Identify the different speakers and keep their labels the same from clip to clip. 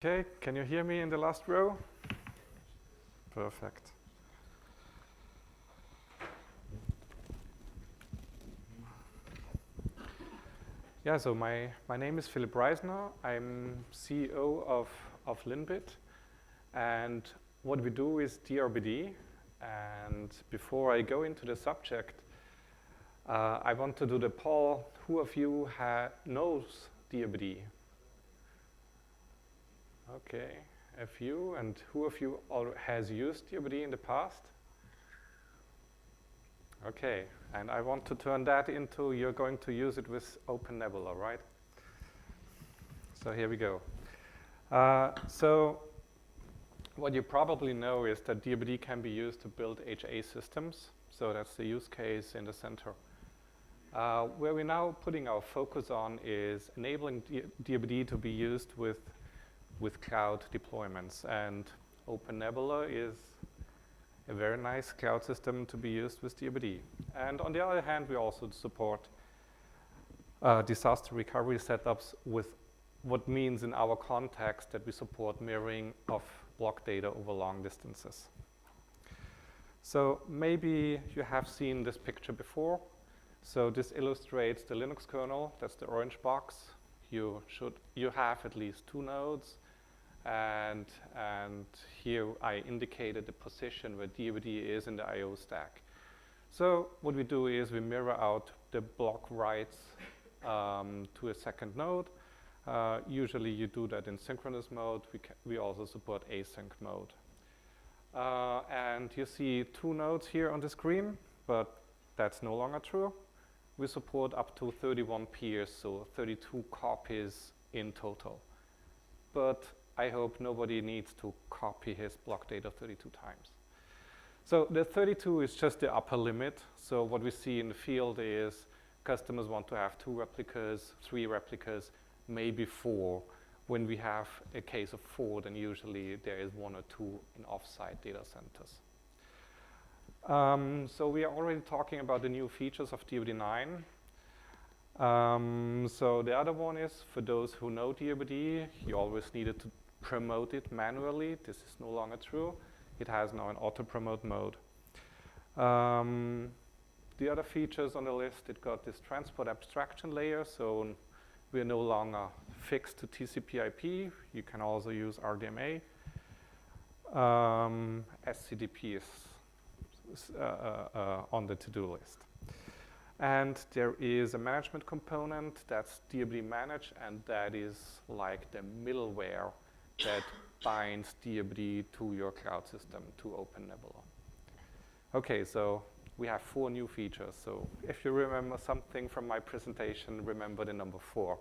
Speaker 1: Okay, can you hear me in the last row? Perfect. Yeah, so my name is Philipp Reisner. I'm CEO of LINBIT. And what we do is DRBD. And before I go into the subject, I want to do the poll. Who of you knows DRBD? Okay, a few. And who of you has used DRBD in the past? Okay, and I want to turn that into you're going to use it with OpenNebula, right? So here we go. So what you probably know is that DRBD can be used to build HA systems. So that's the use case in the center. Where we're now putting our focus on is enabling DRBD to be used with cloud deployments. And OpenNebula is a very nice cloud system to be used with DRBD. And on the other hand, we also support disaster recovery setups with what means in our context that we support mirroring of block data over long distances. So maybe you have seen this picture before. So this illustrates the Linux kernel. That's the orange box. You have at least 2 nodes. And here I indicated the position where DRBD is in the I/O stack. So what we do is we mirror out the block writes to a second node. Usually you do that in synchronous mode. We also support async mode. And you see 2 nodes here on the screen, but that's no longer true. We support up to 31 peers, so 32 copies in total. But I hope nobody needs to copy his block data 32 times. So the 32 is just the upper limit. So what we see in the field is customers want to have 2 replicas, 3 replicas, maybe 4. When we have a case of 4, then usually there is 1 or 2 in offsite data centers. So we are already talking about the new features of DRBD 9. So the other one is, for those who know DRBD, you always needed to promote it manually. This is no longer true. It has now an auto-promote mode. The other features on the list, it got this transport abstraction layer, so we're no longer fixed to TCP/IP. You can also use RDMA. SCDP is on the to-do list. And there is a management component that's DRBD Manage, and that is like the middleware that binds DRBD to your cloud system, to OpenNebula. Okay, so we have 4 new features. So if you remember something from my presentation, remember the number 4.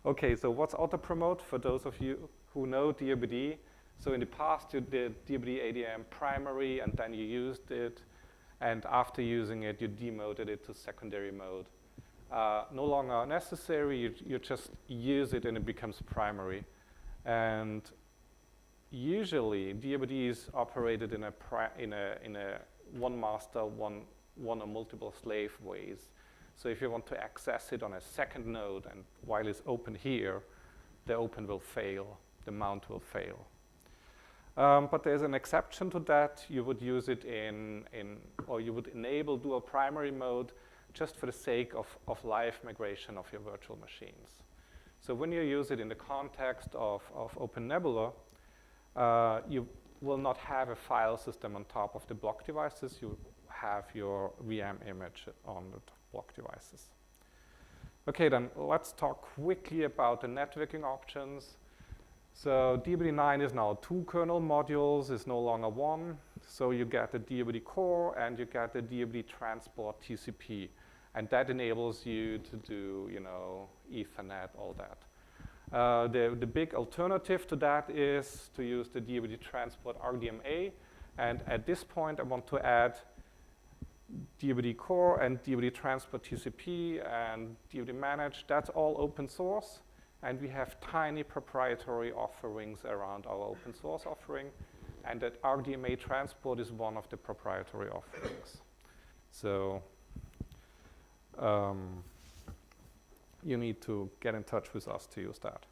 Speaker 1: Okay, so what's auto-promote for those of you who know DRBD? So in the past, you did DRBD ADM primary, and then you used it. And after using it, you demoted it to secondary mode. No longer necessary. You just use it and it becomes primary. And usually, DRBD is operated in a one master, one or multiple slave ways. So if you want to access it on a second node, and while it's open here, the open will fail, the mount will fail. But there's an exception to that. You would use it or you would enable dual primary mode just for the sake of live migration of your virtual machines. So when you use it in the context of OpenNebula, you will not have a file system on top of the block devices. You have your VM image on the block devices. Okay, then let's talk quickly about the networking options. So DRBD 9 is now 2 kernel modules, it's no longer 1. So you get the DRBD core and you get the DRBD transport TCP. And that enables you to do, Ethernet, all that. The big alternative to that is to use the DRBD transport RDMA. And at this point, I want to add DRBD core and DRBD transport TCP and DRBD manage. That's all open source. And we have tiny proprietary offerings around our open source offering. And that RDMA transport is one of the proprietary offerings. So you need to get in touch with us to use that.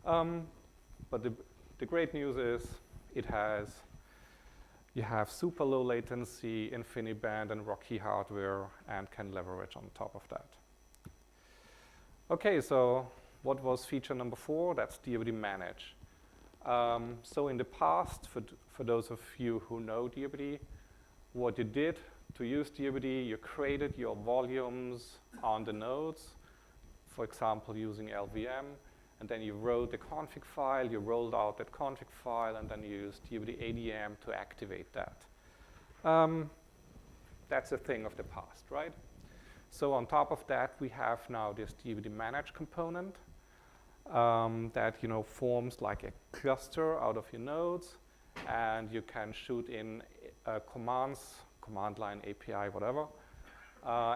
Speaker 1: But the great news is you have super low latency, InfiniBand and Rocky hardware, and can leverage on top of that. Okay, so what was feature number 4? That's DRBD Manage. So in the past, for those of you who know DRBD, what you did to use DRBD, you created your volumes on the nodes, for example, using LVM, and then you wrote the config file, you rolled out that config file, and then you used DRBD ADM to activate that. That's a thing of the past, right? So on top of that, we have now this DRBD Manage component that forms like a cluster out of your nodes, and you can shoot in commands, command line, API, whatever,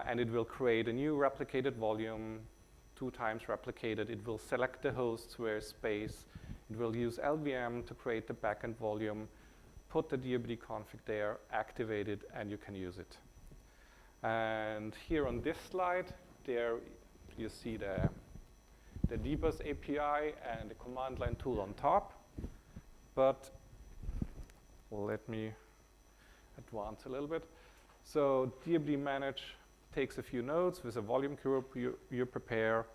Speaker 1: and it will create a new replicated volume, 2 times replicated. It will select the hosts where space. It will use LVM to create the backend volume, put the DRBD config there, activate it, and you can use it. And here on this slide, there you see the dbus API and the command line tool on top. But let me advance a little bit. So DRBD Manage takes a few nodes with a volume group you prepare,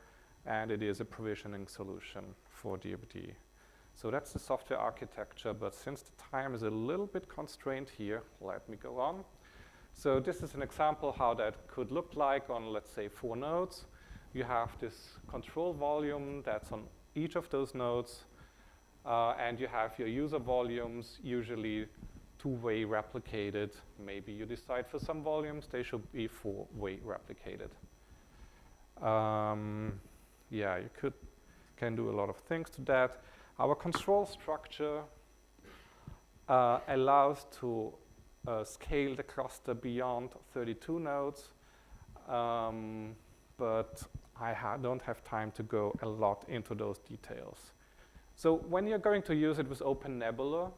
Speaker 1: and it is a provisioning solution for DRBD. So that's the software architecture, but since the time is a little bit constrained here, let me go on. So this is an example how that could look like on, let's say, 4 nodes. You have this control volume that's on each of those nodes, and you have your user volumes, usually 2-way replicated. Maybe you decide for some volumes they should be 4-way replicated. Yeah, you can do a lot of things to that. Our control structure allows to scale the cluster beyond 32 nodes, but I don't have time to go a lot into those details. So when you're going to use it with OpenNebula,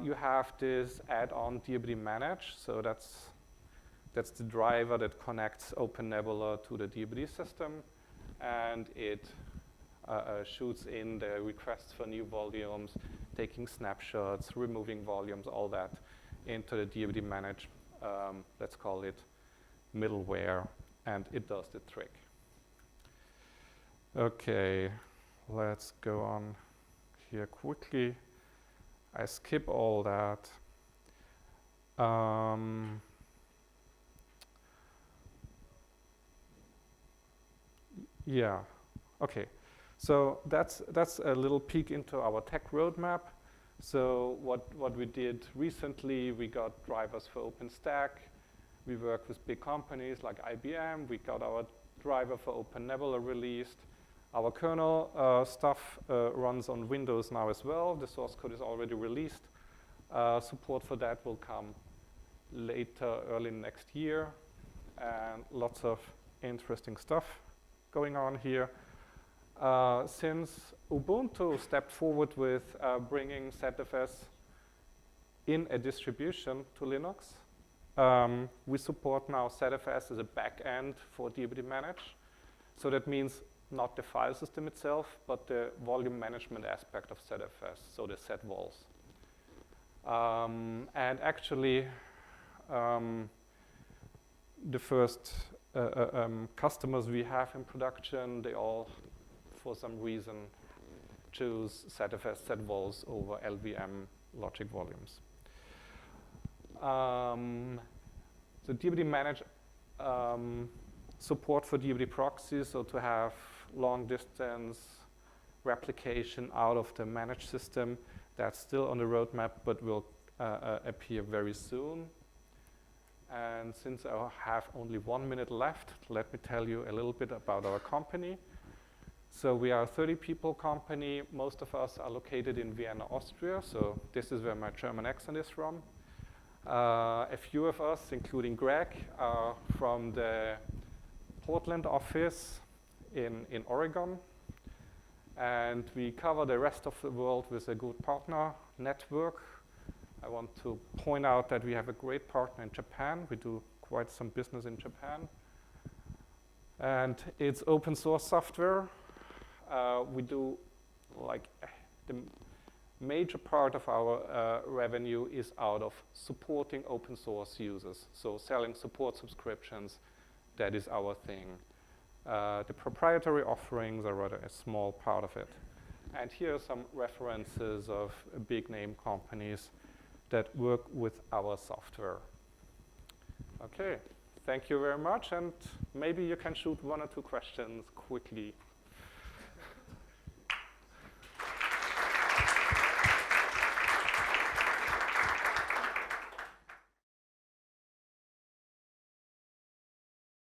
Speaker 1: you have this add-on DRBD Manage. So that's the driver that connects OpenNebula to the DRBD system, and it shoots in the requests for new volumes, taking snapshots, removing volumes, all that into the DRBD Manage, let's call it middleware, and it does the trick. Okay, let's go on here quickly. I skip all that. Yeah, okay. So that's a little peek into our tech roadmap. So what we did recently, we got drivers for OpenStack. We work with big companies like IBM. We got our driver for OpenNebula released. Our kernel stuff runs on Windows now as well. The source code is already released. Support for that will come later, early next year. And lots of interesting stuff going on here. Since Ubuntu stepped forward with bringing ZFS in a distribution to Linux, we support now ZFS as a backend for DRBD Manage. So that means not the file system itself, but the volume management aspect of ZFS, so the ZVols. And actually, the first customers we have in production, they all, for some reason, choose ZFS ZVols over LVM logic volumes. So DRBD Manage support for DRBD proxies, so to have long distance replication out of the managed system, that's still on the roadmap, but will appear very soon. And since I have only 1 minute left, let me tell you a little bit about our company. So we are a 30-people company. Most of us are located in Vienna, Austria. So this is where my German accent is from. A few of us, including Greg, are from the Portland office in Oregon. And we cover the rest of the world with a good partner network. I want to point out that we have a great partner in Japan. We do quite some business in Japan. And it's open source software. We do like the major part of our revenue is out of supporting open source users. So selling support subscriptions, that is our thing. The proprietary offerings are rather a small part of it. And here are some references of big name companies that work with our software. Okay, thank you very much, and maybe you can shoot 1 or 2 questions quickly.